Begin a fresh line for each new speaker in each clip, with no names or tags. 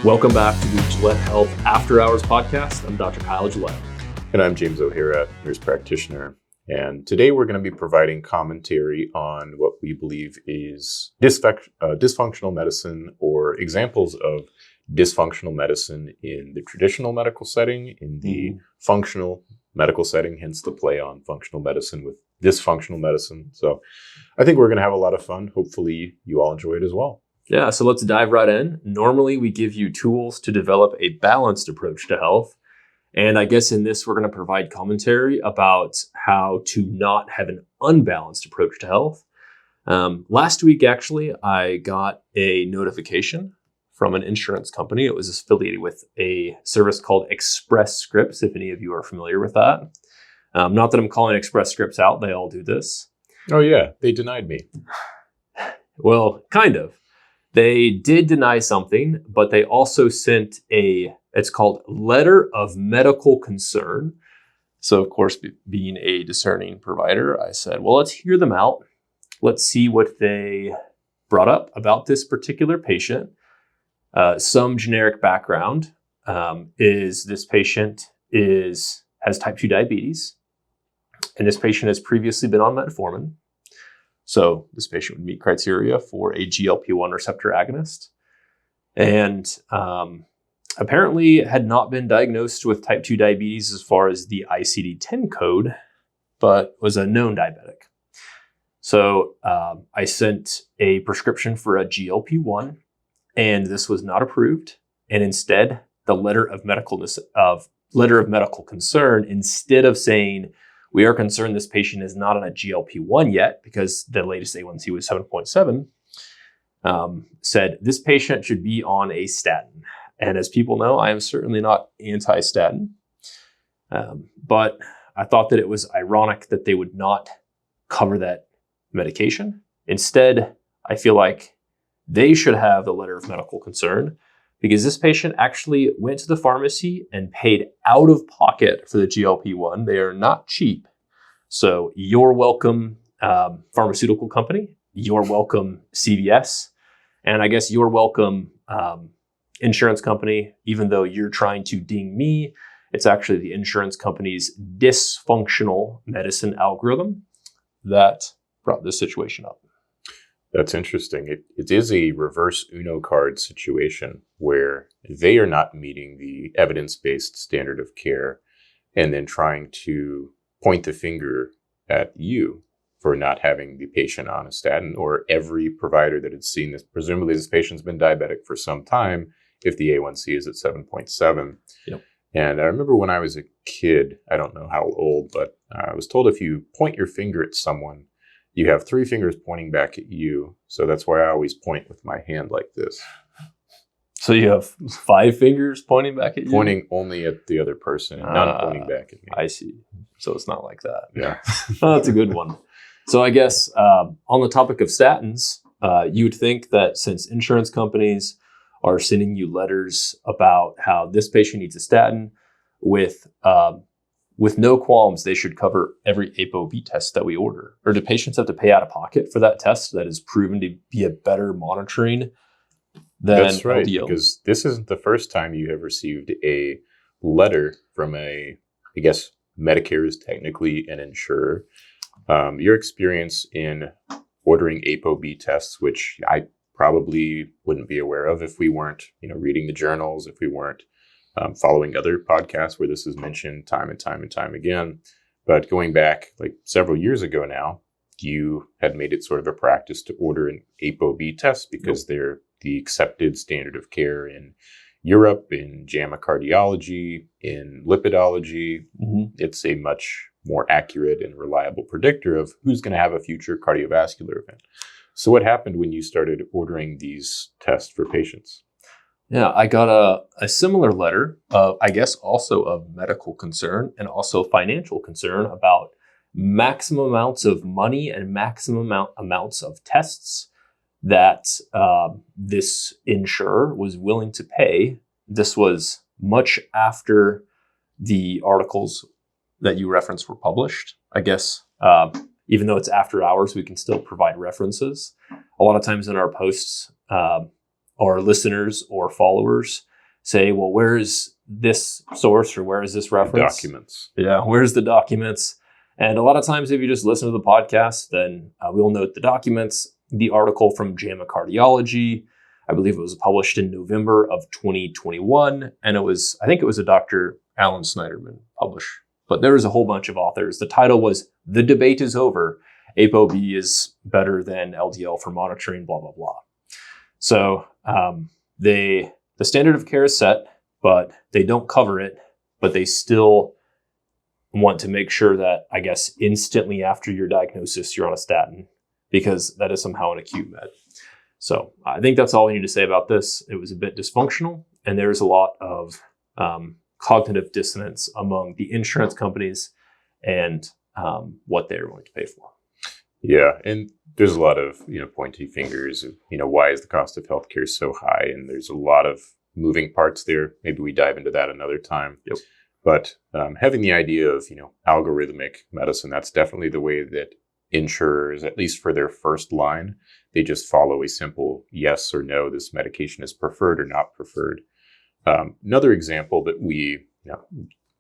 Welcome back to the Gillett Health After Hours podcast. I'm Dr. Kyle Gillett.
And I'm James O'Hara, nurse practitioner. And today we're going to be providing commentary on what we believe is dysfunctional medicine, or examples of dysfunctional medicine in the traditional medical setting, in the functional medical setting, hence the play on functional medicine with dysfunctional medicine. So I think we're going to have a lot of fun. Hopefully you all enjoy it as well.
Yeah, so let's dive right in. Normally, we give you tools to develop a balanced approach to health. And I guess in this, we're going to provide commentary about how to not have an unbalanced approach to health. Last week, actually, I got a notification from an insurance company. It was affiliated with a service called Express Scripts, if any of you are familiar with that. Not that I'm calling Express Scripts out. They all do this.
Oh, yeah. They denied me.
Well, kind of. They did deny something, but they also sent it's called letter of medical concern. So of course, being a discerning provider, I said, well, let's hear them out. Let's see what they brought up about this particular patient. Some generic background is this patient has type 2 diabetes, and this patient has previously been on metformin. So this patient would meet criteria for a GLP-1 receptor agonist, and apparently had not been diagnosed with type 2 diabetes as far as the ICD-10 code, but was a known diabetic. So I sent a prescription for a GLP-1, and this was not approved. And instead, the letter of medical concern, instead of saying, we are concerned this patient is not on a GLP-1 yet because the latest A1C was 7.7, said this patient should be on a statin. And as people know, I am certainly not anti-statin, but I thought that it was ironic that they would not cover that medication. Instead, I feel like they should have the letter of medical concern, because this patient actually went to the pharmacy and paid out of pocket for the GLP-1. They are not cheap. So you're welcome, pharmaceutical company. You're welcome, CVS. And I guess you're welcome, insurance company. Even though you're trying to ding me, it's actually the insurance company's dysfunctional medicine algorithm that brought this situation up.
That's interesting. It is a reverse Uno card situation where they are not meeting the evidence-based standard of care and then trying to point the finger at you for not having the patient on a statin, or every provider that had seen this. Presumably this patient's been diabetic for some time if the A1C is at 7.7.
Yep.
And I remember when I was a kid, I don't know how old, but I was told if you point your finger at someone, you have 3 fingers pointing back at you. So that's why I always point with my hand like this.
So you have 5 fingers pointing back at you?
Pointing only at the other person and none pointing back at me.
I see. So it's not like that.
Yeah.
Oh, that's a good one. So I guess on the topic of statins, you would think that since insurance companies are sending you letters about how this patient needs a statin, with no qualms, they should cover every ApoB test that we order. Or do patients have to pay out of pocket for that test that is proven to be a better monitoring than
That's right,
LDL?
because this isn't the first time you have received a letter from I guess Medicare is technically an insurer. Your experience in ordering ApoB tests, which I probably wouldn't be aware of if we weren't, reading the journals, if we weren't following other podcasts where this is mentioned time and time and time again. But going back like several years ago now, you had made it sort of a practice to order an ApoB test because they're the accepted standard of care in Europe, in JAMA cardiology, in lipidology. It's a much more accurate and reliable predictor of who's going to have a future cardiovascular event. So what happened when you started ordering these tests for patients?
Yeah, I got a similar letter, I guess also of medical concern and also financial concern about maximum amounts of money and maximum amounts of tests that this insurer was willing to pay. This was much after the articles that you referenced were published. I guess even though it's after hours, we can still provide references. A lot of times in our posts, our listeners or followers say, well, where is this source or where is this reference?
Documents.
Yeah, where's the documents? And a lot of times, if you just listen to the podcast, then we'll note the documents. The article from JAMA Cardiology, I believe it was published in November of 2021. And I think it was a Dr. Alan Snyderman published. But there was a whole bunch of authors. The title was "The Debate is Over. ApoB is better than LDL for monitoring, blah, blah, blah." So the standard of care is set, but they don't cover it, but they still want to make sure that, I guess, instantly after your diagnosis, you're on a statin, because that is somehow an acute med. So I think that's all I need to say about this. It was a bit dysfunctional, and there's a lot of cognitive dissonance among the insurance companies and what they're willing to pay for.
Yeah, and there's a lot of pointy fingers. Why is the cost of healthcare so high? And there's a lot of moving parts there. Maybe we dive into that another time.
Yep.
But having the idea of algorithmic medicine, that's definitely the way that insurers, at least for their first line, they just follow a simple yes or no. This medication is preferred or not preferred. Another example that we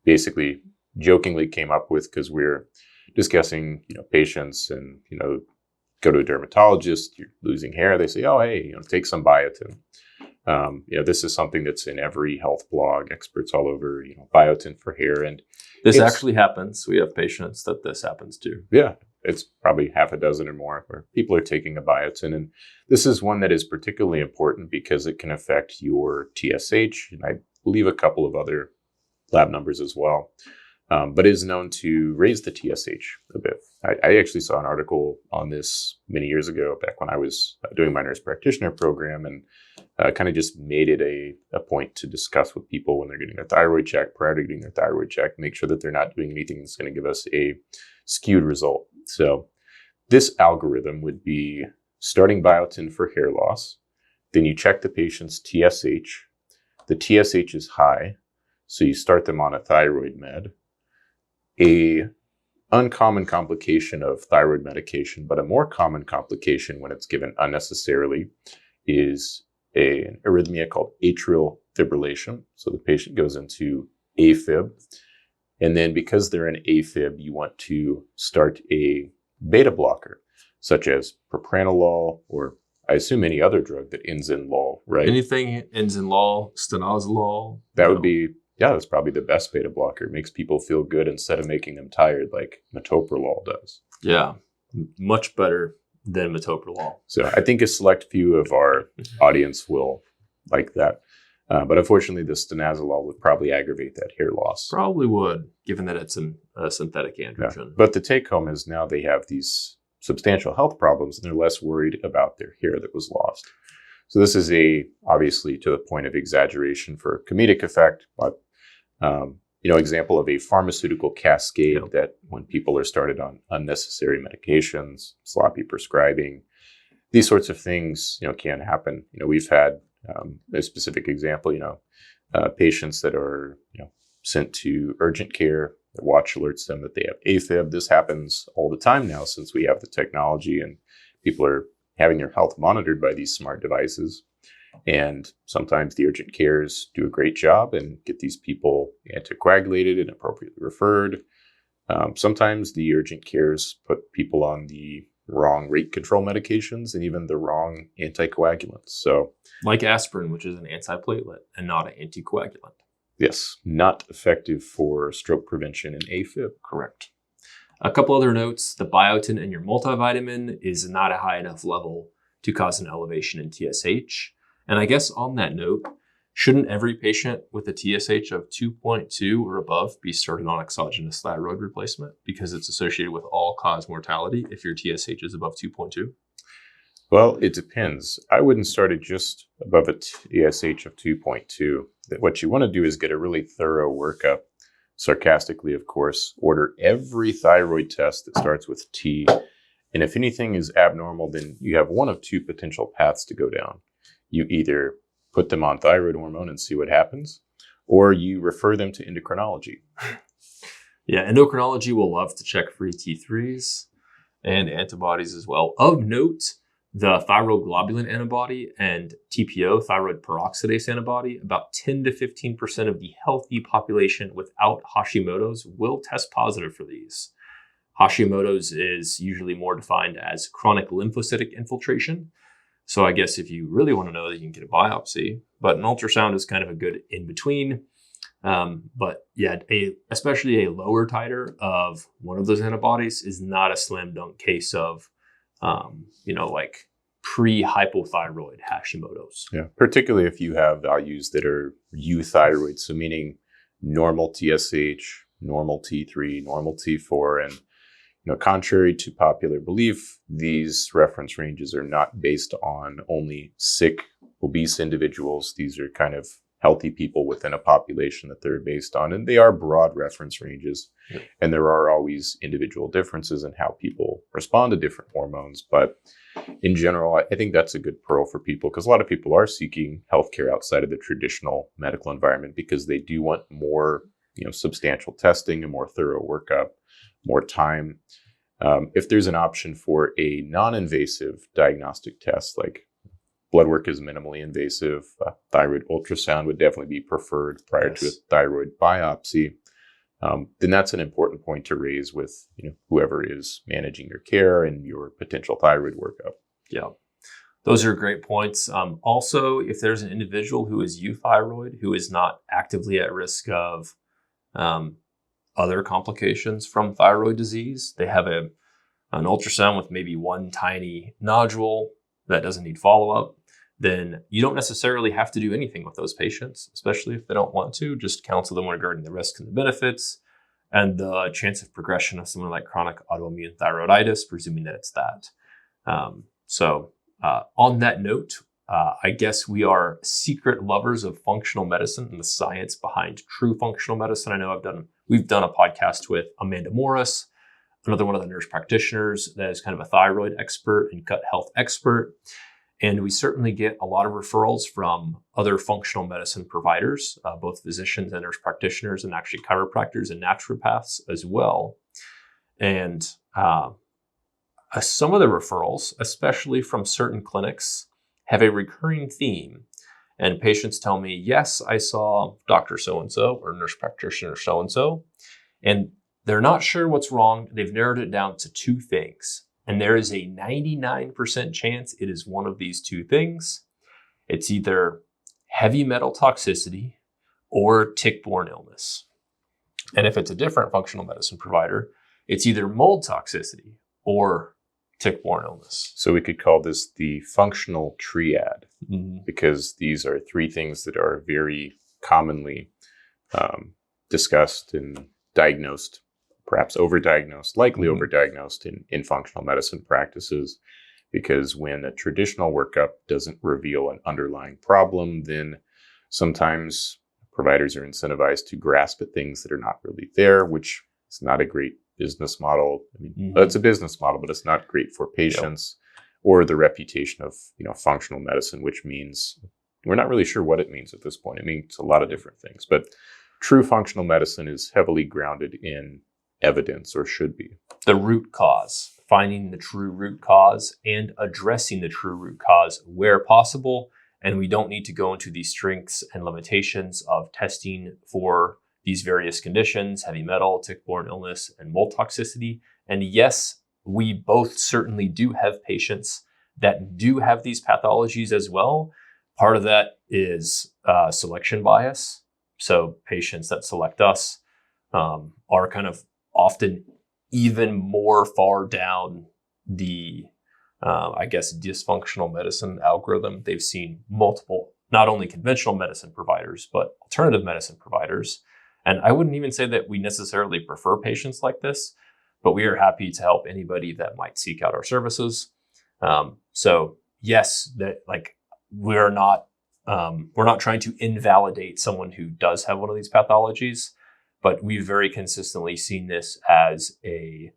basically jokingly came up with, because we're discussing patients and go to a dermatologist, you're losing hair, they say, oh, hey, take some biotin. This is something that's in every health blog, experts all over, biotin for hair. And
this actually happens. We have patients that this happens to.
Yeah, it's probably half a dozen or more where people are taking a biotin. And this is one that is particularly important because it can affect your TSH, and I believe a couple of other lab numbers as well. But is known to raise the TSH a bit. I actually saw an article on this many years ago, back when I was doing my nurse practitioner program, and kind of just made it a point to discuss with people when they're getting their thyroid check, prior to getting their thyroid check, make sure that they're not doing anything that's going to give us a skewed result. So this algorithm would be starting biotin for hair loss. Then you check the patient's TSH. The TSH is high, so you start them on a thyroid med. A uncommon complication of thyroid medication, but a more common complication when it's given unnecessarily, is an arrhythmia called atrial fibrillation. So the patient goes into AFib. And then because they're in AFib, you want to start a beta blocker, such as propranolol, or I assume any other drug that ends in lol, right?
Anything ends in lol, stanozolol.
That would be, that's probably the best beta blocker. It makes people feel good instead of making them tired like metoprolol does.
Yeah, much better than metoprolol.
So I think a select few of our audience will like that. But unfortunately, the stanozolol would probably aggravate that hair loss.
Probably would, given that it's a synthetic androgen.
Yeah. But the take home is now they have these substantial health problems, and they're less worried about their hair that was lost. So this is obviously to the point of exaggeration for comedic effect, but example of a pharmaceutical cascade that when people are started on unnecessary medications, sloppy prescribing, these sorts of things, can happen. We've had a specific example, patients that are, sent to urgent care. The watch alerts them that they have AFib. This happens all the time now since we have the technology, and people are having their health monitored by these smart devices. And sometimes the urgent cares do a great job and get these people anticoagulated and appropriately referred. Sometimes the urgent cares put people on the wrong rate control medications and even the wrong anticoagulants. So,
like aspirin, which is an antiplatelet and not an anticoagulant.
Yes, not effective for stroke prevention in AFib.
Correct. A couple other notes: the biotin in your multivitamin is not a high enough level to cause an elevation in TSH. And I guess on that note, shouldn't every patient with a TSH of 2.2 or above be started on exogenous thyroid replacement because it's associated with all-cause mortality if your TSH is above 2.2?
Well, it depends. I wouldn't start it just above a TSH of 2.2. What you want to do is get a really thorough workup. Sarcastically, of course, order every thyroid test that starts with T. And if anything is abnormal, then you have one of two potential paths to go down. You either put them on thyroid hormone and see what happens, or you refer them to endocrinology.
Yeah, endocrinology will love to check free T3s and antibodies as well. Of note, the thyroglobulin antibody and TPO, thyroid peroxidase antibody, about 10 to 15% of the healthy population without Hashimoto's will test positive for these. Hashimoto's is usually more defined as chronic lymphocytic infiltration. So I guess if you really want to know, that you can get a biopsy, but an ultrasound is kind of a good in between. But yeah, especially a lower titer of one of those antibodies is not a slam dunk case of, like pre-hypothyroid Hashimoto's.
Yeah, particularly if you have values that are euthyroid, so meaning normal TSH, normal T3, normal T4, and contrary to popular belief, these reference ranges are not based on only sick, obese individuals. These are kind of healthy people within a population that they're based on, and they are broad reference ranges.
Yep.
And there are always individual differences in how people respond to different hormones. But in general, I think that's a good pearl for people, because a lot of people are seeking healthcare outside of the traditional medical environment because they do want more, substantial testing, a more thorough workup, more time. If there's an option for a non-invasive diagnostic test, like blood work is minimally invasive, thyroid ultrasound would definitely be preferred prior to a thyroid biopsy, then that's an important point to raise with whoever is managing your care and your potential thyroid workup.
Yeah, those are great points. Also, if there's an individual who is euthyroid, who is not actively at risk of other complications from thyroid disease, they have an ultrasound with maybe one tiny nodule that doesn't need follow-up, then you don't necessarily have to do anything with those patients, especially if they don't want to. Just counsel them regarding the risks and the benefits and the chance of progression of something like chronic autoimmune thyroiditis, presuming that it's that. On that note, I guess we are secret lovers of functional medicine and the science behind true functional medicine. I know we've done a podcast with Amanda Morris, another one of the nurse practitioners that is kind of a thyroid expert and gut health expert. And we certainly get a lot of referrals from other functional medicine providers, both physicians and nurse practitioners, and actually chiropractors and naturopaths as well. And some of the referrals, especially from certain clinics, have a recurring theme. And patients tell me, yes, I saw Dr. So-and-so or nurse practitioner so-and-so, and they're not sure what's wrong. They've narrowed it down to two things. And there is a 99% chance it is one of these two things. It's either heavy metal toxicity or tick-borne illness. And if it's a different functional medicine provider, it's either mold toxicity or tick-borne illness.
So we could call this the functional triad, because these are three things that are very commonly discussed and diagnosed, perhaps overdiagnosed, likely overdiagnosed in functional medicine practices, because when a traditional workup doesn't reveal an underlying problem, then sometimes providers are incentivized to grasp at things that are not really there, which is not a great business model. I mean, it's a business model, but it's not great for patients or the reputation of functional medicine, which means we're not really sure what it means at this point. It means a lot of different things, but true functional medicine is heavily grounded in evidence, or should be.
The root cause, finding the true root cause and addressing the true root cause where possible. And we don't need to go into the strengths and limitations of testing for these various conditions, heavy metal, tick-borne illness, and mold toxicity. And yes, we both certainly do have patients that do have these pathologies as well. Part of that is selection bias. So patients that select us are kind of often even more far down the, dysfunctional medicine algorithm. They've seen multiple, not only conventional medicine providers, but alternative medicine providers. And I wouldn't even say that we necessarily prefer patients like this, but we are happy to help anybody that might seek out our services. So yes, that we're not trying to invalidate someone who does have one of these pathologies, but we've very consistently seen this as a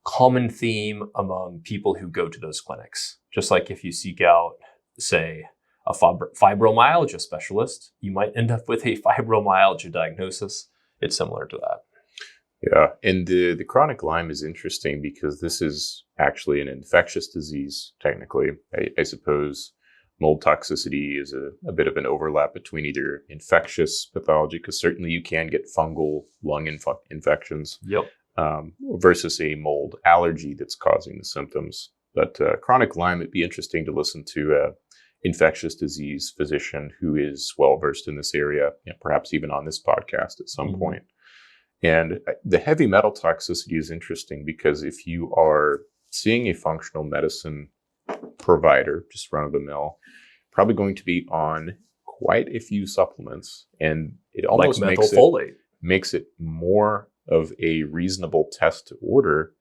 common theme among people who go to those clinics. Just like if you seek out, say, a fibromyalgia specialist, you might end up with a fibromyalgia diagnosis. It's similar to that.
Yeah, and the chronic Lyme is interesting because this is actually an infectious disease, technically. I suppose mold toxicity is a bit of an overlap between either infectious pathology, because certainly you can get fungal lung infections,
Yep.
versus a mold allergy that's causing the symptoms. But chronic Lyme, it'd be interesting to listen to an infectious disease physician who is well versed in this area, perhaps even on this podcast at some point. And the heavy metal toxicity is interesting because if you are seeing a functional medicine provider, just run of the mill, probably going to be on quite a few supplements, and it almost
like methylfolate
makes it more of a reasonable test to order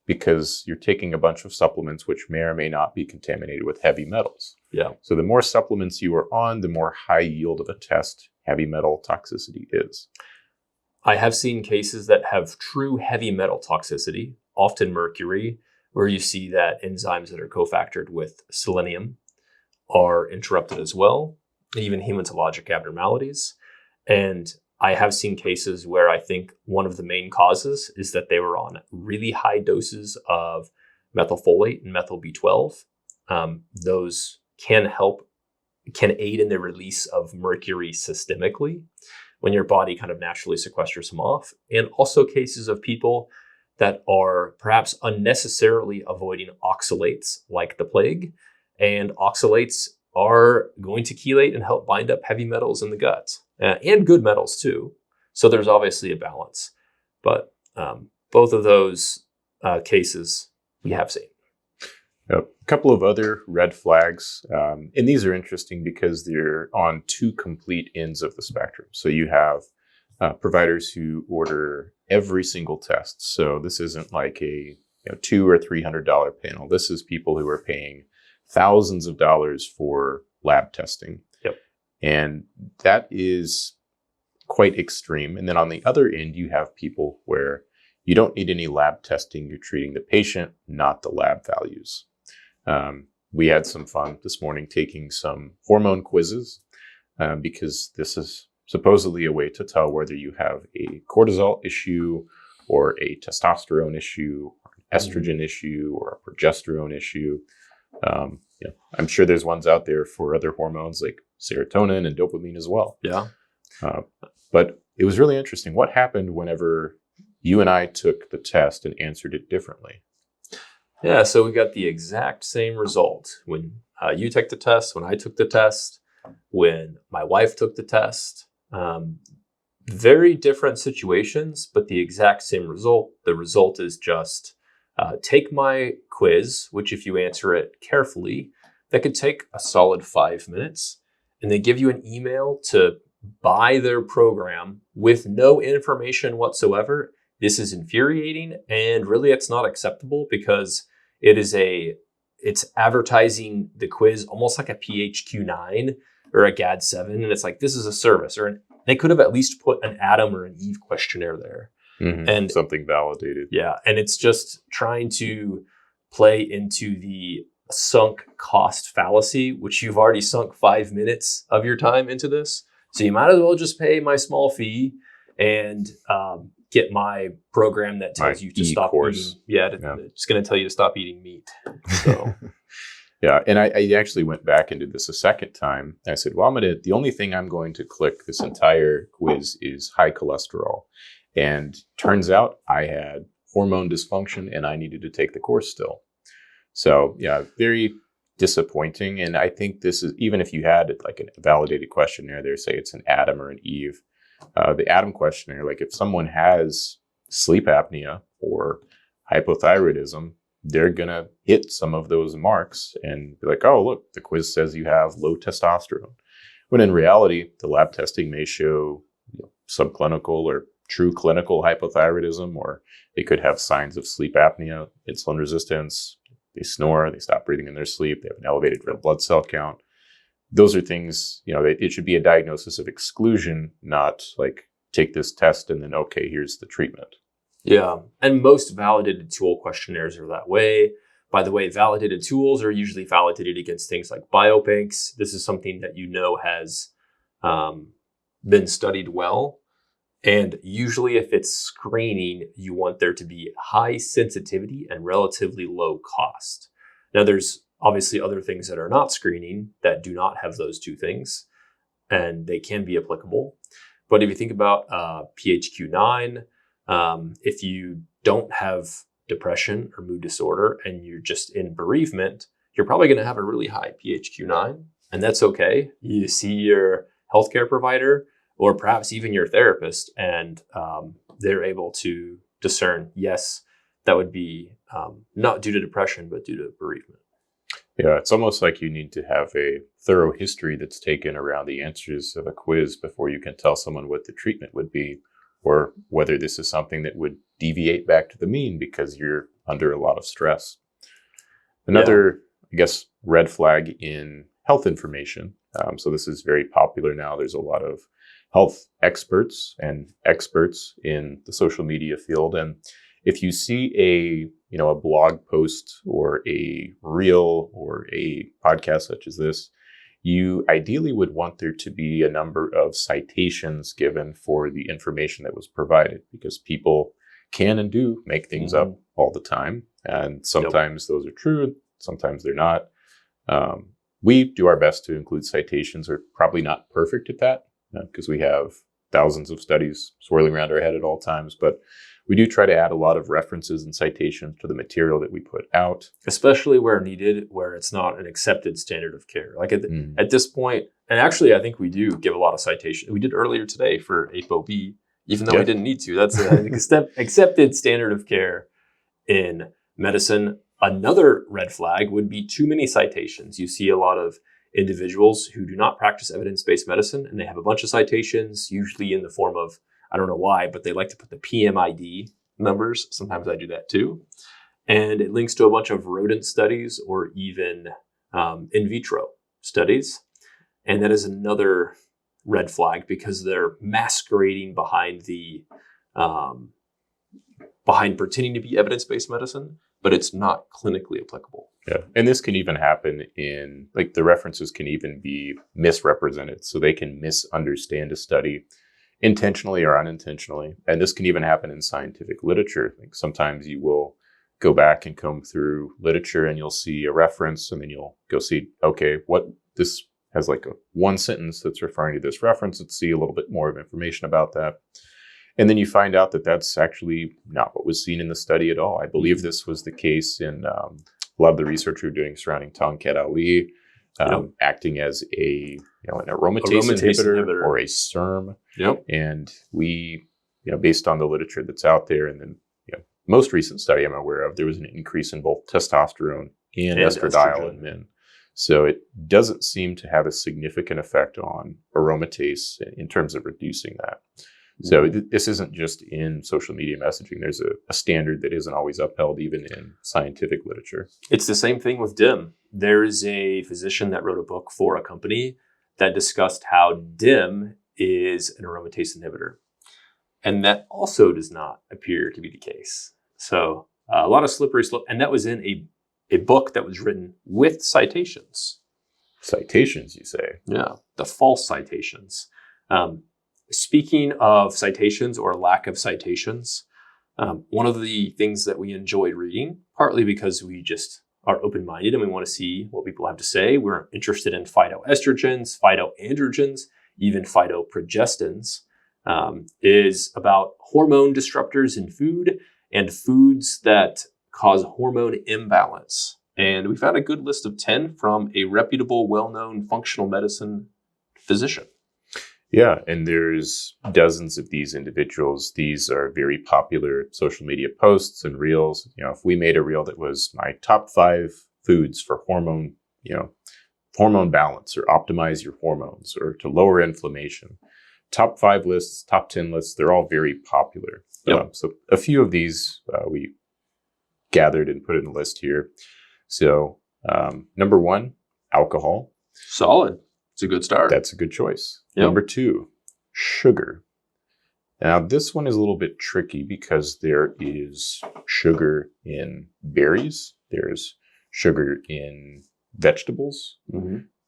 because you're taking a bunch of supplements which may or may not be contaminated with heavy metals.
Yeah.
So the more supplements you are on, the more high yield of a test heavy metal toxicity is.
I have seen cases that have true heavy metal toxicity, often mercury, where you see that enzymes that are cofactored with selenium are interrupted as well, even hematologic abnormalities. And I have seen cases where I think one of the main causes is that they were on really high doses of methylfolate and methyl B12. Those can aid in the release of mercury systemically when your body kind of naturally sequesters them off. And also cases of people that are perhaps unnecessarily avoiding oxalates like the plague. And oxalates are going to chelate and help bind up heavy metals in the gut and good metals too. So there's obviously a balance. But both of those cases we have seen.
A couple of other red flags, and these are interesting because they're on two complete ends of the spectrum. So you have providers who order every single test. So this isn't like a $200 or $300 panel. This is people who are paying thousands of dollars for lab testing.
Yep.
And that is quite extreme. And then on the other end, you have people where you don't need any lab testing. You're treating the patient, not the lab values. We had some fun this morning taking some hormone quizzes because this is supposedly a way to tell whether you have a cortisol issue or a testosterone issue, or an estrogen issue, or a progesterone issue. I'm sure there's ones out there for other hormones like serotonin and dopamine as well.
Yeah.
But it was really interesting. What happened whenever you and I took the test and answered it differently?
Yeah, so we got the exact same result when you took the test, when I took the test, when my wife took the test. Very different situations, but the exact same result. The result is just take my quiz, which if you answer it carefully, that could take a solid 5 minutes. And they give you an email to buy their program with no information whatsoever. This is infuriating, and really it's not acceptable because it's advertising the quiz almost like a PHQ-9 or a GAD-7, and it's like, this is a service, they could have at least put an Adam or an Eve questionnaire there.
Mm-hmm.
And
something validated.
Yeah, and it's just trying to play into the sunk cost fallacy, which you've already sunk 5 minutes of your time into this. So you might as well just pay my small fee and get my program that tells you to stop eating. Yeah, it's going to tell you to stop eating meat. So.
Yeah, and I actually went back and did this a second time. I said, well, the only thing I'm going to click this entire quiz is high cholesterol. And turns out I had hormone dysfunction and I needed to take the course still. So yeah, very disappointing. And I think this is, even if you had like a validated questionnaire there, say it's an Adam or an Eve, the Adam questionnaire, like if someone has sleep apnea or hypothyroidism, they're going to hit some of those marks and be like, oh, look, the quiz says you have low testosterone. When in reality, the lab testing may show subclinical or true clinical hypothyroidism, or they could have signs of sleep apnea, insulin resistance, they snore, they stop breathing in their sleep, they have an elevated red blood cell count. Those are things, it should be a diagnosis of exclusion, not like take this test and then, okay, here's the treatment.
Yeah, and most validated tool questionnaires are that way. By the way, validated tools are usually validated against things like biobanks. This is something that has been studied well. And usually if it's screening, you want there to be high sensitivity and relatively low cost. Now there's obviously other things that are not screening that do not have those two things, and they can be applicable. But if you think about PHQ-9, if you don't have depression or mood disorder and you're just in bereavement, you're probably going to have a really high PHQ-9, and that's okay. You see your healthcare provider or perhaps even your therapist, and they're able to discern, yes, that would be not due to depression, but due to bereavement.
Yeah, it's almost like you need to have a thorough history that's taken around the answers of a quiz before you can tell someone what the treatment would be, or whether this is something that would deviate back to the mean because you're under a lot of stress. Another, I guess, red flag in health information. So this is very popular now. There's a lot of health experts and experts in the social media field. And if you see a blog post or a reel or a podcast such as this, you ideally would want there to be a number of citations given for the information that was provided, because people can and do make things up all the time. And sometimes those are true, sometimes they're not. We do our best to include citations. We're probably not perfect at that because we have thousands of studies swirling around our head at all times, but we do try to add a lot of references and citations to the material that we put out.
Especially where needed, where it's not an accepted standard of care. Like at this point, and actually I think we do give a lot of citations. We did earlier today for ApoB, even though we didn't need to. That's an accepted standard of care in medicine. Another red flag would be too many citations. You see a lot of individuals who do not practice evidence-based medicine, and they have a bunch of citations, usually in the form of, I don't know why, but they like to put the PMID numbers. Sometimes I do that too. And it links to a bunch of rodent studies or even in vitro studies. And that is another red flag because they're masquerading behind behind pretending to be evidence-based medicine, but it's not clinically applicable.
Yeah. And this can even happen in, like, the references can even be misrepresented. So they can misunderstand a study intentionally or unintentionally. And this can even happen in scientific literature. Like sometimes you will go back and comb through literature and you'll see a reference and then you'll go see, okay, what this has like one sentence that's referring to this reference. Let's see a little bit more of information about that. And then you find out that that's actually not what was seen in the study at all. I believe this was the case in a lot of the research we were doing surrounding Tongkat Ali, acting as an aromatase inhibitor or a SERM.
Yep.
And we, based on the literature that's out there, and then most recent study I'm aware of, there was an increase in both testosterone and estradiol in men. So it doesn't seem to have a significant effect on aromatase in terms of reducing that. So this isn't just in social media messaging. There's a standard that isn't always upheld even in scientific literature.
It's the same thing with DIM. There is a physician that wrote a book for a company that discussed how DIM is an aromatase inhibitor. And that also does not appear to be the case. So a lot of slippery slope. And that was in a book that was written with citations.
Citations, you say?
Yeah, the false citations. Speaking of citations or lack of citations, one of the things that we enjoy reading, partly because we just are open-minded and we want to see what people have to say. We're interested in phytoestrogens, phytoandrogens, even phytoprogestins, is about hormone disruptors in food and foods that cause hormone imbalance. And we found a good list of 10 from a reputable, well-known functional medicine physician.
Yeah, and there's dozens of these individuals. These are very popular social media posts and reels. If we made a reel that was my top 5 foods for hormone balance or optimize your hormones or to lower inflammation, top 5 lists, top 10 lists, they're all very popular.
Yep.
So a few of these we gathered and put in the list here. So number 1, alcohol.
Solid. It's a good start.
That's a good choice.
Yep.
Number 2, sugar. Now, this one is a little bit tricky because there is sugar in berries. There's sugar in vegetables.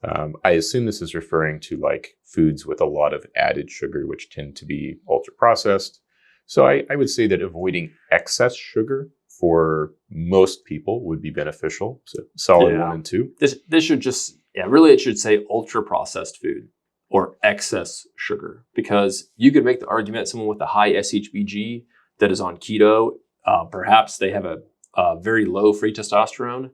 I assume this is referring to like foods with a lot of added sugar, which tend to be ultra processed. So I would say that avoiding excess sugar for most people would be beneficial. So solid 1 and 2.
This should just, really it should say ultra processed food or excess sugar, because you could make the argument someone with a high SHBG that is on keto, perhaps they have a very low free testosterone.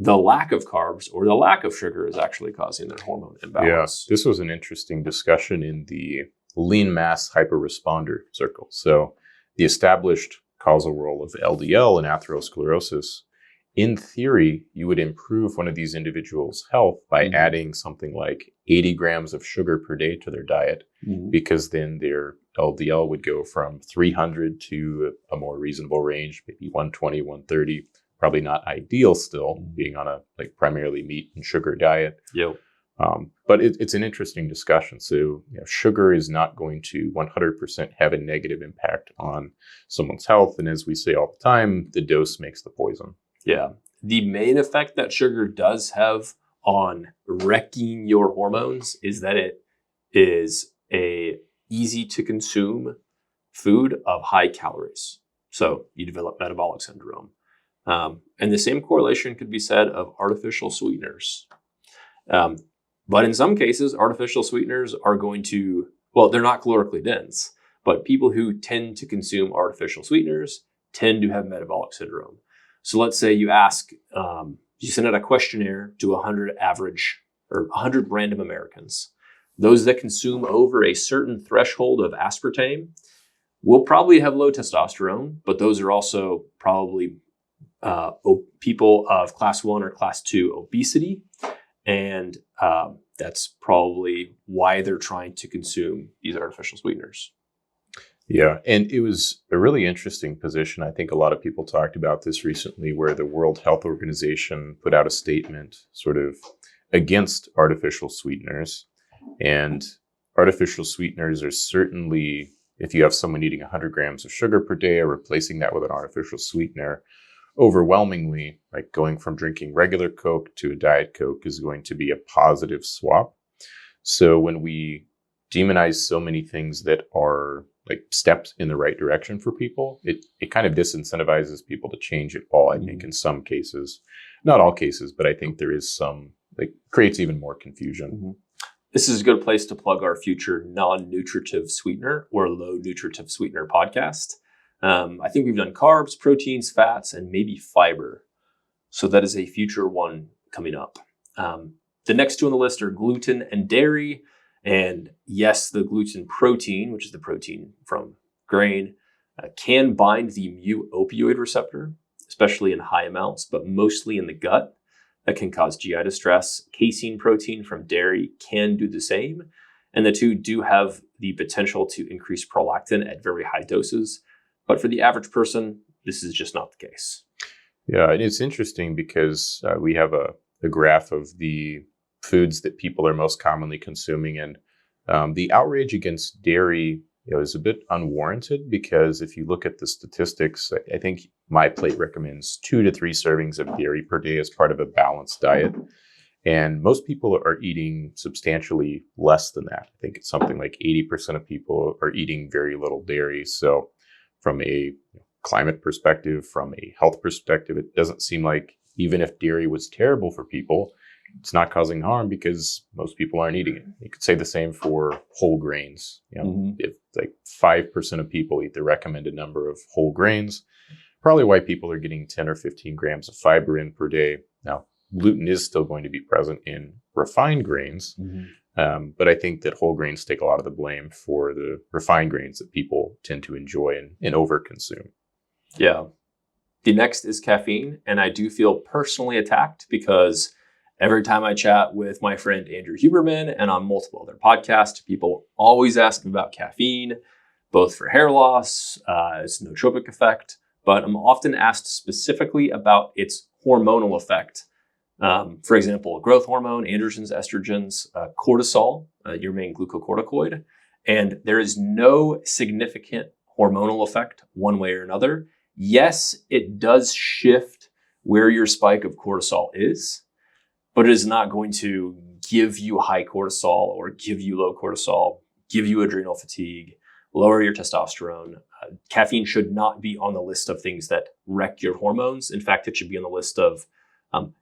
The lack of carbs or the lack of sugar is actually causing their hormone imbalance.
Yeah, this was an interesting discussion in the lean mass hyperresponder circle. So the established causal role of LDL in atherosclerosis, in theory, you would improve one of these individuals' health by adding something like 80 grams of sugar per day to their diet, because then their LDL would go from 300 to a more reasonable range, maybe 120, 130. Probably not ideal still, being on a like primarily meat and sugar diet.
Yep.
But it's an interesting discussion. So sugar is not going to 100% have a negative impact on someone's health. And as we say all the time, the dose makes the poison.
Yeah. The main effect that sugar does have on wrecking your hormones is that it is a easy to consume food of high calories. So you develop metabolic syndrome. And the same correlation could be said of artificial sweeteners. But in some cases, artificial sweeteners are going to, they're not calorically dense, but people who tend to consume artificial sweeteners tend to have metabolic syndrome. So let's say you ask, you send out a questionnaire to 100 average or 100 random Americans. Those that consume over a certain threshold of aspartame will probably have low testosterone, but those are also probably people of class 1 or class 2 obesity. And that's probably why they're trying to consume these artificial sweeteners.
Yeah, and it was a really interesting position. I think a lot of people talked about this recently, where the World Health Organization put out a statement sort of against artificial sweeteners. And artificial sweeteners are certainly, if you have someone eating 100 grams of sugar per day or replacing that with an artificial sweetener, overwhelmingly, like going from drinking regular Coke to a Diet Coke is going to be a positive swap. So when we demonize so many things that are like steps in the right direction for people, it kind of disincentivizes people to change at all, I think, in some cases. Not all cases, but I think there is some, like, creates even more confusion.
This is a good place to plug our future non-nutritive sweetener or low nutritive sweetener podcast. I think we've done carbs, proteins, fats, and maybe fiber. So that is a future one coming up. The next two on the list are gluten and dairy. And yes, the gluten protein, which is the protein from grain, can bind the mu-opioid receptor, especially in high amounts, but mostly in the gut. That can cause GI distress. Casein protein from dairy can do the same. And the two do have the potential to increase prolactin at very high doses. But for the average person, this is just not the case.
Yeah, and it's interesting because we have a graph of the foods that people are most commonly consuming. And the outrage against dairy is a bit unwarranted, because if you look at the statistics, I think My Plate recommends 2 to 3 servings of dairy per day as part of a balanced diet. And most people are eating substantially less than that. I think it's something like 80% of people are eating very little dairy. So from a climate perspective, from a health perspective, it doesn't seem like, even if dairy was terrible for people, it's not causing harm because most people aren't eating it. You could say the same for whole grains. If like 5% of people eat the recommended number of whole grains, probably why people are getting 10 or 15 grams of fiber in per day. Now, gluten is still going to be present in refined grains, but I think that whole grains take a lot of the blame for the refined grains that people tend to enjoy and overconsume.
Yeah. The next is caffeine, and I do feel personally attacked because every time I chat with my friend Andrew Huberman and on multiple other podcasts, people always ask me about caffeine, both for hair loss, its nootropic effect, but I'm often asked specifically about its hormonal effect. For example, growth hormone, androgens, estrogens, cortisol, your main glucocorticoid, and there is no significant hormonal effect one way or another. Yes, it does shift where your spike of cortisol is, but it is not going to give you high cortisol or give you low cortisol, give you adrenal fatigue, lower your testosterone. Caffeine should not be on the list of things that wreck your hormones. In fact, it should be on the list of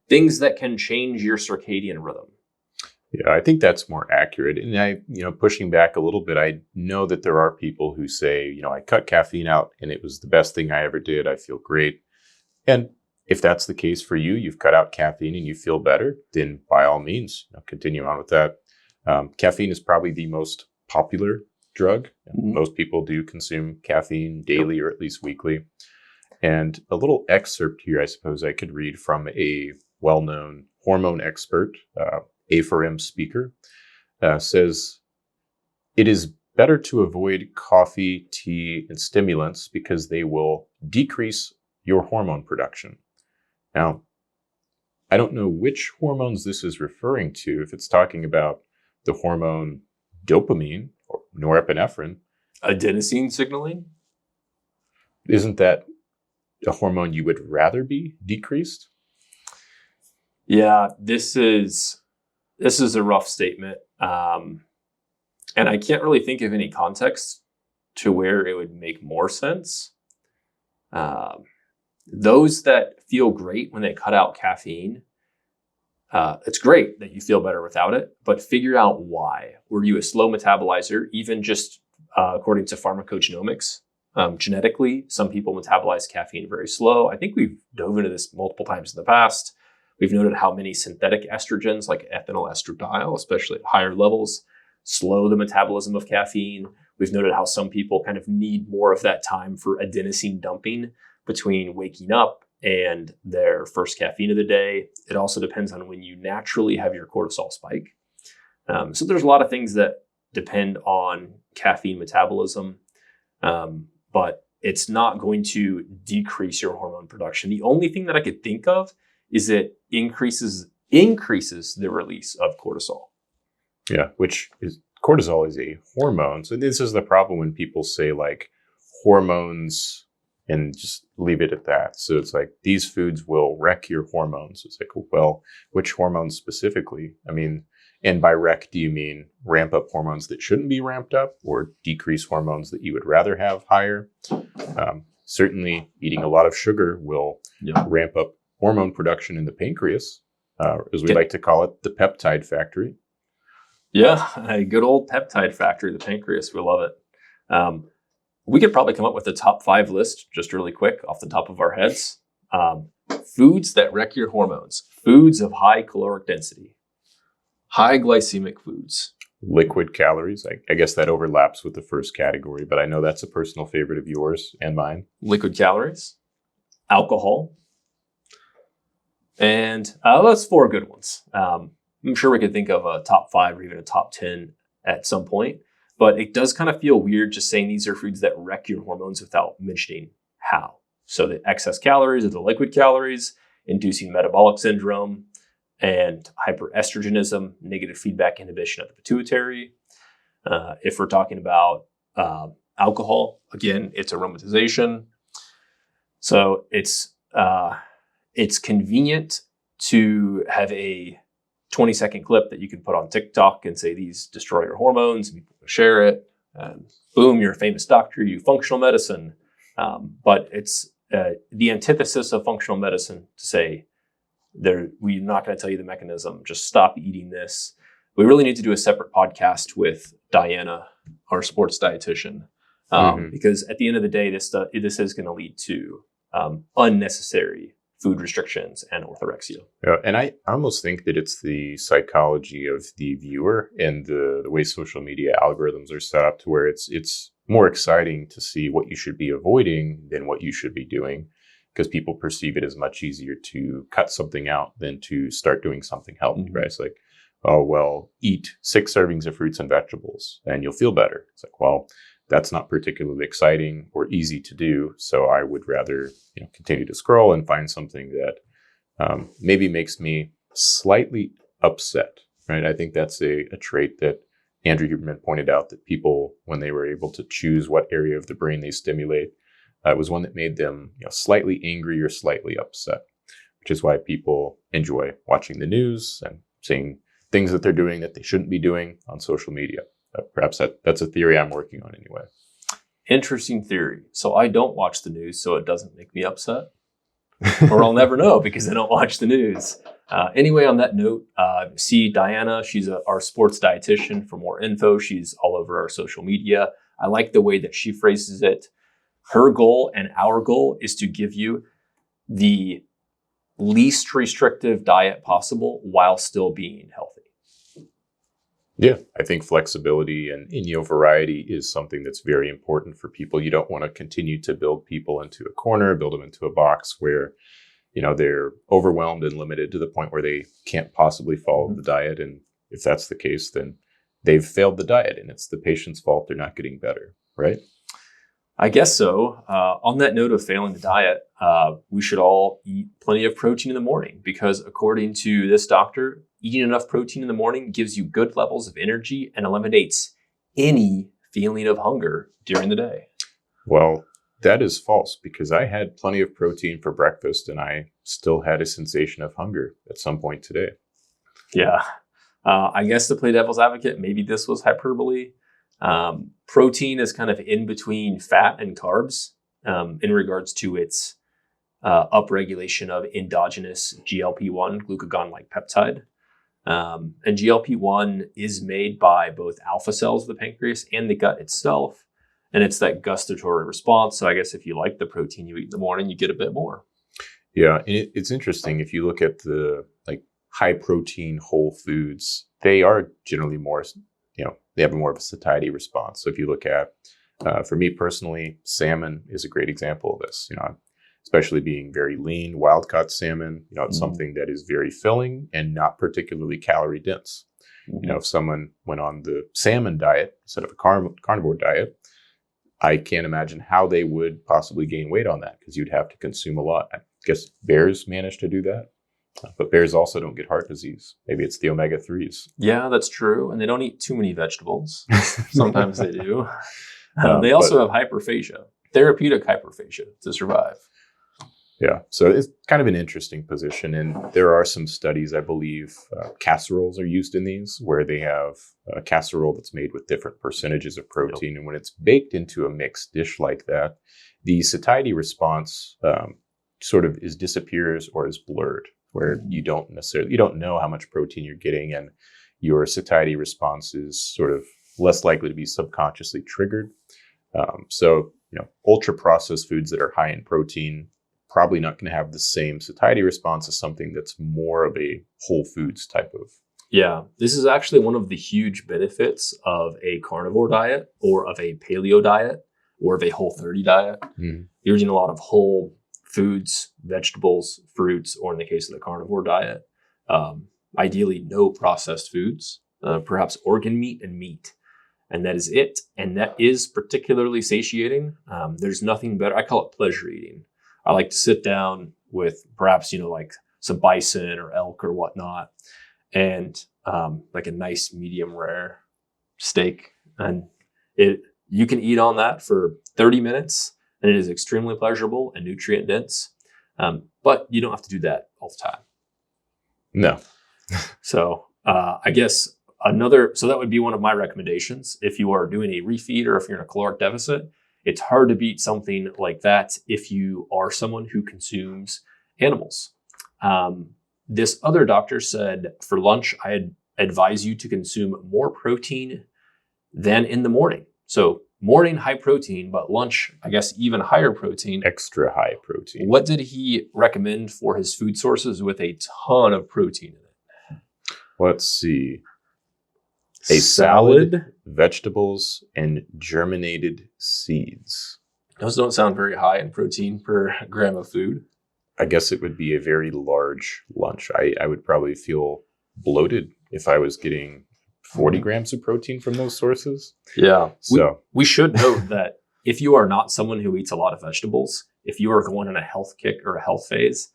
things that can change your circadian rhythm.
Yeah, I think that's more accurate. And pushing back a little bit, I know that there are people who say, I cut caffeine out and it was the best thing I ever did. I feel great. And if that's the case for you, you've cut out caffeine and you feel better, then by all means, continue on with that. Caffeine is probably the most popular drug. Mm-hmm. Most people do consume caffeine daily or at least weekly. And a little excerpt here, I suppose I could read from a well-known hormone expert, A4M speaker, says, "It is better to avoid coffee, tea, and stimulants because they will decrease your hormone production." Now, I don't know which hormones this is referring to, if it's talking about the hormone dopamine or norepinephrine.
Adenosine signaling?
Isn't that a hormone you would rather be decreased?
Yeah, this is a rough statement. And I can't really think of any context to where it would make more sense. Those that feel great when they cut out caffeine, it's great that you feel better without it, but figure out why. Were you a slow metabolizer? Even just according to pharmacogenomics, genetically, some people metabolize caffeine very slow. I think we've dove into this multiple times in the past. We've noted how many synthetic estrogens, like ethinyl estradiol, especially at higher levels, slow the metabolism of caffeine. We've noted how some people kind of need more of that time for adenosine dumping between waking up and their first caffeine of the day. It also depends on when you naturally have your cortisol spike. So there's a lot of things that depend on caffeine metabolism, but it's not going to decrease your hormone production. The only thing that I could think of is it increases the release of cortisol.
Yeah, cortisol is a hormone. So this is the problem when people say like hormones and just leave it at that. So it's like these foods will wreck your hormones. It's like, well, which hormones specifically? I mean, and by wreck, do you mean ramp up hormones that shouldn't be ramped up or decrease hormones that you would rather have higher? Certainly eating a lot of sugar will ramp up hormone production in the pancreas, as we like to call it, the peptide factory.
Yeah, a good old peptide factory, the pancreas. We love it. We could probably come up with a top 5 list just really quick off the top of our heads. Foods that wreck your hormones. Foods of high caloric density. High glycemic foods.
Liquid calories. I guess that overlaps with the first category, but I know that's a personal favorite of yours and mine.
Liquid calories. Alcohol. And that's 4 good ones. I'm sure we could think of a top 5 or even a top 10 at some point, but it does kind of feel weird just saying these are foods that wreck your hormones without mentioning how. So the excess calories or the liquid calories, inducing metabolic syndrome and hyperestrogenism, negative feedback inhibition of the pituitary. If we're talking about alcohol, again, it's aromatization. So it's convenient to have a 20-second clip that you can put on TikTok and say these destroy your hormones, and people will share it. Boom, you're a famous doctor, you functional medicine. But it's the antithesis of functional medicine to say, we're not going to tell you the mechanism, just stop eating this. We really need to do a separate podcast with Diana, our sports dietitian, because at the end of the day, this is going to lead to unnecessary food restrictions and orthorexia.
Yeah, and I almost think that it's the psychology of the viewer and the way social media algorithms are set up to where it's more exciting to see what you should be avoiding than what you should be doing, because people perceive it as much easier to cut something out than to start doing something healthy, right? It's like, oh, well, eat 6 servings of fruits and vegetables and you'll feel better. It's like, well, that's not particularly exciting or easy to do. So I would rather continue to scroll and find something that maybe makes me slightly upset, right? I think that's a trait that Andrew Huberman pointed out, that people, when they were able to choose what area of the brain they stimulate, it was one that made them slightly angry or slightly upset, which is why people enjoy watching the news and seeing things that they're doing that they shouldn't be doing on social media. Perhaps that's a theory I'm working on anyway.
Interesting theory. So I don't watch the news, so it doesn't make me upset. Or I'll never know because I don't watch the news. Anyway, on that note, see Diana. She's our sports dietitian. For more info, she's all over our social media. I like the way that she phrases it. Her goal and our goal is to give you the least restrictive diet possible while still being healthy.
Yeah, I think flexibility and variety is something that's very important for people. You don't want to continue to build people into a corner, build them into a box where, they're overwhelmed and limited to the point where they can't possibly follow the diet. And if that's the case, then they've failed the diet and it's the patient's fault they're not getting better, right?
I guess so. On that note of failing the diet, we should all eat plenty of protein in the morning because according to this doctor, eating enough protein in the morning gives you good levels of energy and eliminates any feeling of hunger during the day.
Well, that is false because I had plenty of protein for breakfast and I still had a sensation of hunger at some point today.
Yeah. I guess to play devil's advocate, maybe this was hyperbole. Protein is kind of in between fat and carbs in regards to its upregulation of endogenous GLP-1 glucagon-like peptide. And GLP-1 is made by both alpha cells of the pancreas and the gut itself. And it's that gustatory response. So I guess if you like the protein you eat in the morning, you get a bit more.
Yeah, and it's interesting. If you look at the high protein whole foods, they are generally more, they have more of a satiety response. So if you look at, for me personally, salmon is a great example of this. Especially being very lean, wild-caught salmon, it's something that is very filling and not particularly calorie dense. If someone went on the salmon diet instead of a carnivore diet, I can't imagine how they would possibly gain weight on that because you'd have to consume a lot. I guess bears manage to do that, but bears also don't get heart disease. Maybe it's the omega-3s.
Yeah, that's true. And they don't eat too many vegetables. Sometimes they do. They also have hyperphagia, therapeutic hyperphagia to survive.
Yeah, so it's kind of an interesting position. And there are some studies, I believe, casseroles are used in these where they have a casserole that's made with different percentages of protein. And when it's baked into a mixed dish like that, the satiety response sort of disappears or is blurred, where you don't know how much protein you're getting, and your satiety response is sort of less likely to be subconsciously triggered. So ultra processed foods that are high in protein probably not going to have the same satiety response as something that's more of a whole foods type of.
Yeah, this is actually one of the huge benefits of a carnivore diet or of a paleo diet or of a Whole30 diet. You're eating a lot of whole foods, vegetables, fruits, or in the case of the carnivore diet, ideally no processed foods, perhaps organ meat and meat. And that is it. And that is particularly satiating. There's nothing better. I call it pleasure eating. I like to sit down with perhaps, like some bison or elk or whatnot, and like a nice medium rare steak. And you can eat on that for 30 minutes and it is extremely pleasurable and nutrient dense. But you don't have to do that all the time.
No.
So I guess so that would be one of my recommendations. If you are doing a refeed or if you're in a caloric deficit, it's hard to beat something like that if you are someone who consumes animals. This other doctor said for lunch, I'd advise you to consume more protein than in the morning. So morning, high protein, but lunch, I guess, even higher protein.
Extra high protein.
What did he recommend for his food sources with a ton of protein in it?
Let's see. A salad, vegetables, and germinated seeds.
Those don't sound very high in protein per gram of food.
I guess it would be a very large lunch. I would probably feel bloated if I was getting 40 grams of protein from those sources.
Yeah.
So
we should note that if you are not someone who eats a lot of vegetables, if you are going on a health kick or a health phase,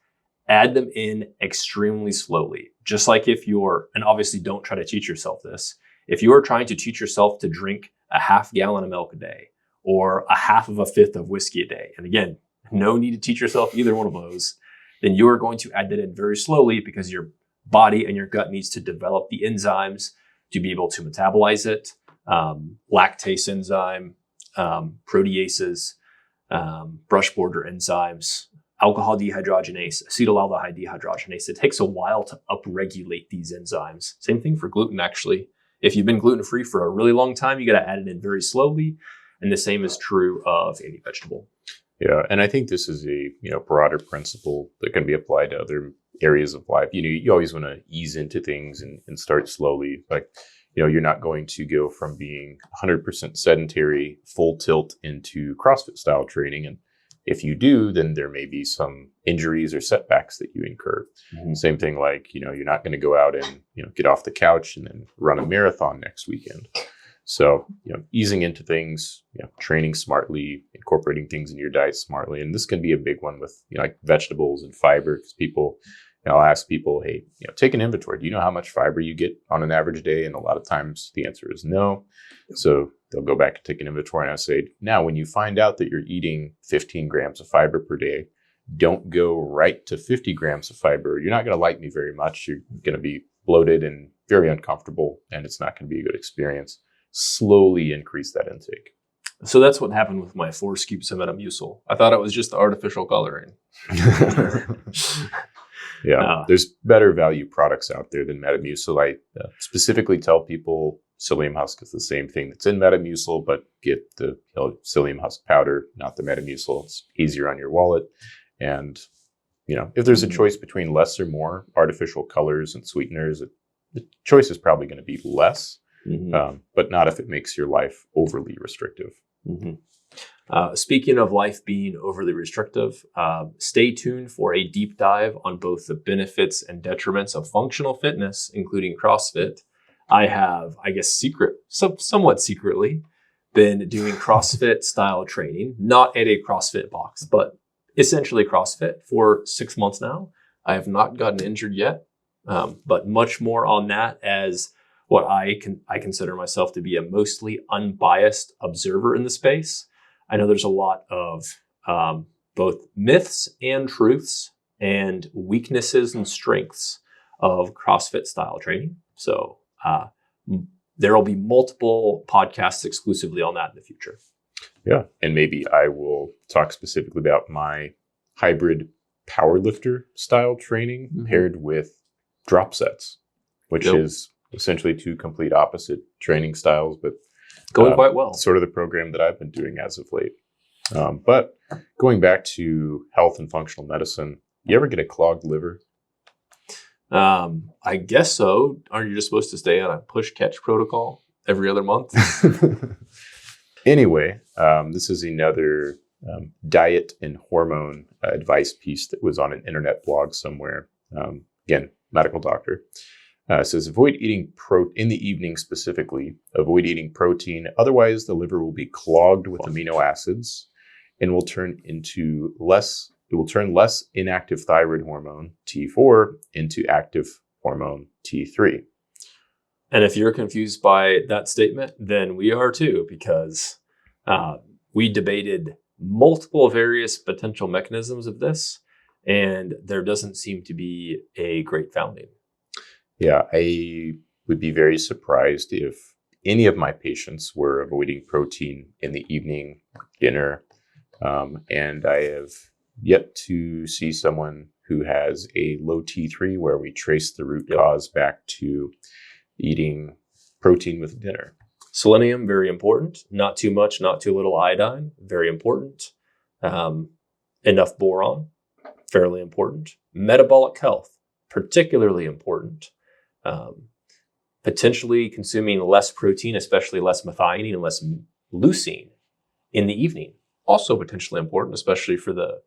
add them in extremely slowly. Just like and obviously don't try to teach yourself this. If you are trying to teach yourself to drink a half gallon of milk a day or a half of a fifth of whiskey a day, and again, no need to teach yourself either one of those, then you are going to add that in very slowly because your body and your gut needs to develop the enzymes to be able to metabolize it. Lactase enzyme, proteases, brush border enzymes, alcohol dehydrogenase, acetaldehyde dehydrogenase. It takes a while to upregulate these enzymes. Same thing for gluten, actually. If you've been gluten-free for a really long time, you got to add it in very slowly. And the same is true of any vegetable.
Yeah, and I think this is a broader principle that can be applied to other areas of life. You always want to ease into things and start slowly. Like, you're not going to go from being 100% sedentary, full tilt into CrossFit style training. And if you do, then there may be some injuries or setbacks that you incur. Mm-hmm. Same thing, like, you're not going to go out and, get off the couch and then run a marathon next weekend. So, easing into things, training smartly, incorporating things in your diet smartly. And this can be a big one with, like vegetables and fiber, because people, I'll ask people, hey, take an inventory. Do you know how much fiber you get on an average day? And a lot of times the answer is no. So they'll go back and take an inventory. And I say, now, when you find out that you're eating 15 grams of fiber per day, don't go right to 50 grams of fiber. You're not going to like me very much. You're going to be bloated and very uncomfortable, and it's not going to be a good experience. Slowly increase that intake.
So that's what happened with my 4 scoops of Metamucil. I thought it was just artificial coloring.
Yeah, there's better value products out there than Metamucil. I specifically tell people psyllium husk is the same thing that's in Metamucil, but get the psyllium husk powder, not the Metamucil. It's easier on your wallet. And, if there's a choice between less or more artificial colors and sweeteners, the choice is probably going to be less, but not if it makes your life overly restrictive.
Mm-hmm. Speaking of life being overly restrictive, stay tuned for a deep dive on both the benefits and detriments of functional fitness, including CrossFit. I have, I guess, somewhat secretly, been doing CrossFit style training, not at a CrossFit box, but essentially CrossFit for 6 months now. I have not gotten injured yet, but much more on that as what I consider myself to be a mostly unbiased observer in the space. I know there's a lot of both myths and truths and weaknesses and strengths of CrossFit style training. So there will be multiple podcasts exclusively on that in the future.
Yeah, and maybe I will talk specifically about my hybrid powerlifter style training paired with drop sets, which is essentially 2 complete opposite training styles, but
going quite well.
Sort of the program that I've been doing as of late. But going back to health and functional medicine, you ever get a clogged liver?
I guess so. Aren't you just supposed to stay on a push-catch protocol every other month?
Anyway, this is another diet and hormone advice piece that was on an internet blog somewhere. Again, medical doctor. Says avoid eating in the evening specifically. Avoid eating protein. Otherwise, the liver will be clogged with amino acids and will turn less inactive thyroid hormone, T4, into active hormone, T3.
And if you're confused by that statement, then we are too, because we debated multiple various potential mechanisms of this, and there doesn't seem to be a great founding.
Yeah, I would be very surprised if any of my patients were avoiding protein in the evening, dinner, and I have yet to see someone who has a low T3 where we trace the root cause back to eating protein with dinner.
Selenium, very important. Not too much, not too little iodine, very important. Enough boron, fairly important. Metabolic health, particularly important. Potentially consuming less protein, especially less methionine and less leucine in the evening. Also potentially important, especially for the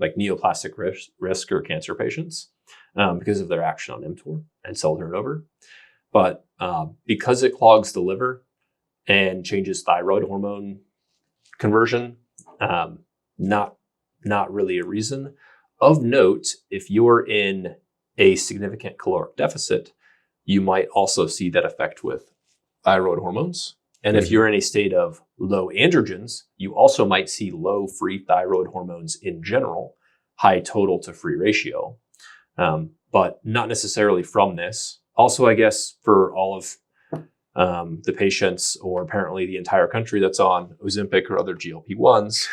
like neoplastic risk or cancer patients because of their action on mTOR and cell turnover. But because it clogs the liver and changes thyroid hormone conversion, not really a reason. Of note, if you're in a significant caloric deficit, you might also see that effect with thyroid hormones. And if you're in a state of low androgens, you also might see low free thyroid hormones in general, high total to free ratio. but not necessarily from this. Also, I guess for all of the patients, or apparently the entire country that's on Ozempic or other GLP-1s,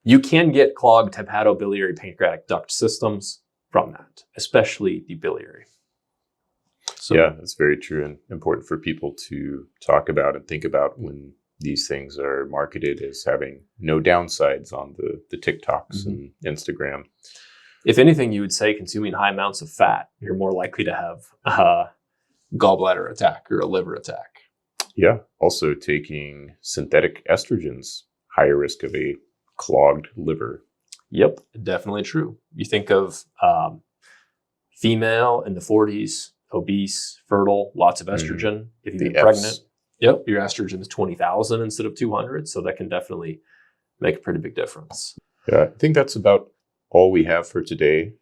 you can get clogged hepatobiliary pancreatic duct systems from that, especially the biliary. So,
yeah, that's very true and important for people to talk about and think about when these things are marketed as having no downsides on the TikToks and Instagram.
If anything, you would say consuming high amounts of fat, you're more likely to have a gallbladder attack or a liver attack.
Yeah. Also, taking synthetic estrogens, higher risk of a clogged liver.
Yep, definitely true. You think of female in the 40s, obese, fertile, lots of estrogen. If you've been pregnant, yep, your estrogen is 20,000 instead of 200. So that can definitely make a pretty big difference.
Yeah, I think that's about all we have for today.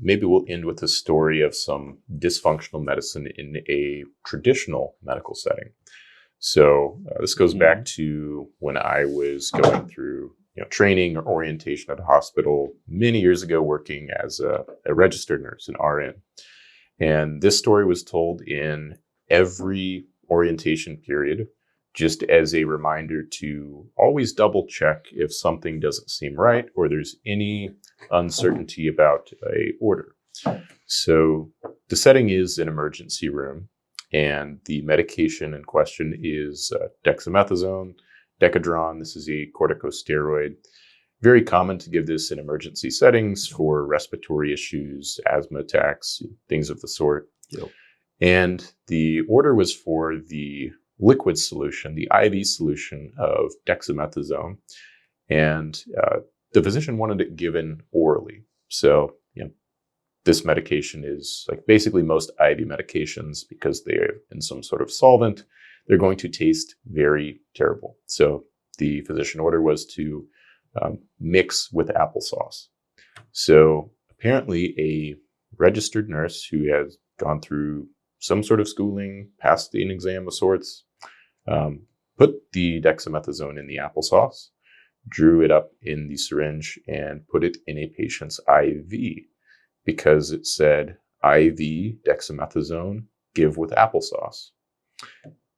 Maybe we'll end with a story of some dysfunctional medicine in a traditional medical setting. So this goes back to when I was going through training or orientation at a hospital many years ago, working as a registered nurse, an RN. And this story was told in every orientation period, just as a reminder to always double check if something doesn't seem right or there's any uncertainty about a order. So the setting is an emergency room, and the medication in question is dexamethasone, Decadron. This is a corticosteroid. Very common to give this in emergency settings for respiratory issues, asthma attacks, things of the sort.
Yep.
And the order was for the liquid solution, the IV solution of dexamethasone. And the physician wanted it given orally. So, this medication is like basically most IV medications, because they're in some sort of solvent, they're going to taste very terrible. So the physician order was to mix with applesauce. So apparently a registered nurse who has gone through some sort of schooling, passed an exam of sorts, put the dexamethasone in the applesauce, drew it up in the syringe, and put it in a patient's IV, because it said IV dexamethasone, give with applesauce.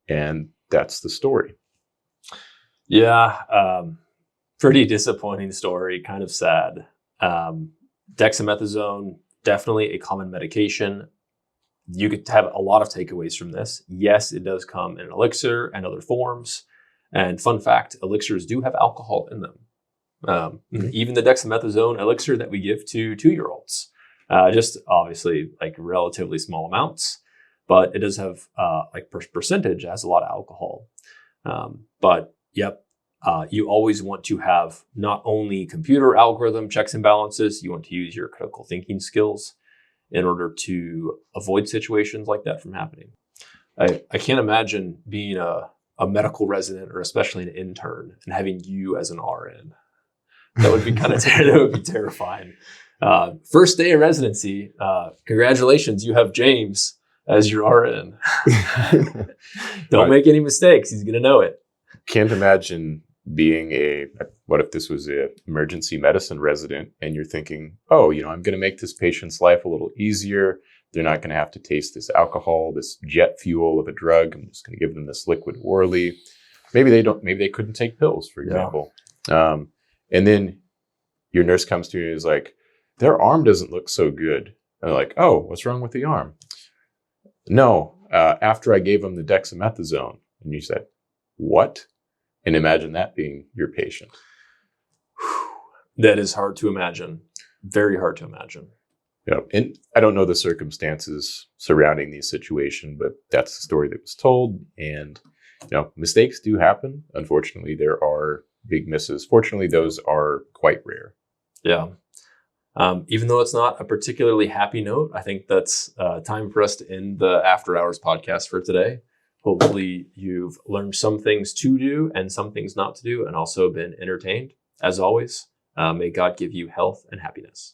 And that's the story.
Yeah, pretty disappointing story, kind of sad. Dexamethasone, definitely a common medication. You could have a lot of takeaways from this. Yes, it does come in an elixir and other forms. And fun fact, elixirs do have alcohol in them. Even the dexamethasone elixir that we give to 2-year-olds, just obviously like relatively small amounts, but it does have percentage, has a lot of alcohol. But yep, you always want to have not only computer algorithm checks and balances, you want to use your critical thinking skills in order to avoid situations like that from happening. I can't imagine being a medical resident, or especially an intern, and having you as an RN. That would be that would be terrifying. First day of residency, congratulations, you have James as your RN. Don't make any mistakes. He's going to know it.
Can't imagine being what if this was an emergency medicine resident and you're thinking, oh, I'm going to make this patient's life a little easier. They're not going to have to taste this alcohol, this jet fuel of a drug. I'm just going to give them this liquid orally. Maybe they couldn't take pills, for example. Yeah. And then your nurse comes to you and is like, their arm doesn't look so good. And they're like, oh, what's wrong with the arm? No, after I gave them the dexamethasone. And you said, what? And imagine that being your patient.
That is hard to imagine. Very hard to imagine.
Yeah, and I don't know the circumstances surrounding the situation, but that's the story that was told. And mistakes do happen. Unfortunately, there are big misses. Fortunately, those are quite rare.
Yeah. Even though it's not a particularly happy note, I think that's time for us to end the After Hours podcast for today. Hopefully you've learned some things to do and some things not to do, and also been entertained. As always, may God give you health and happiness.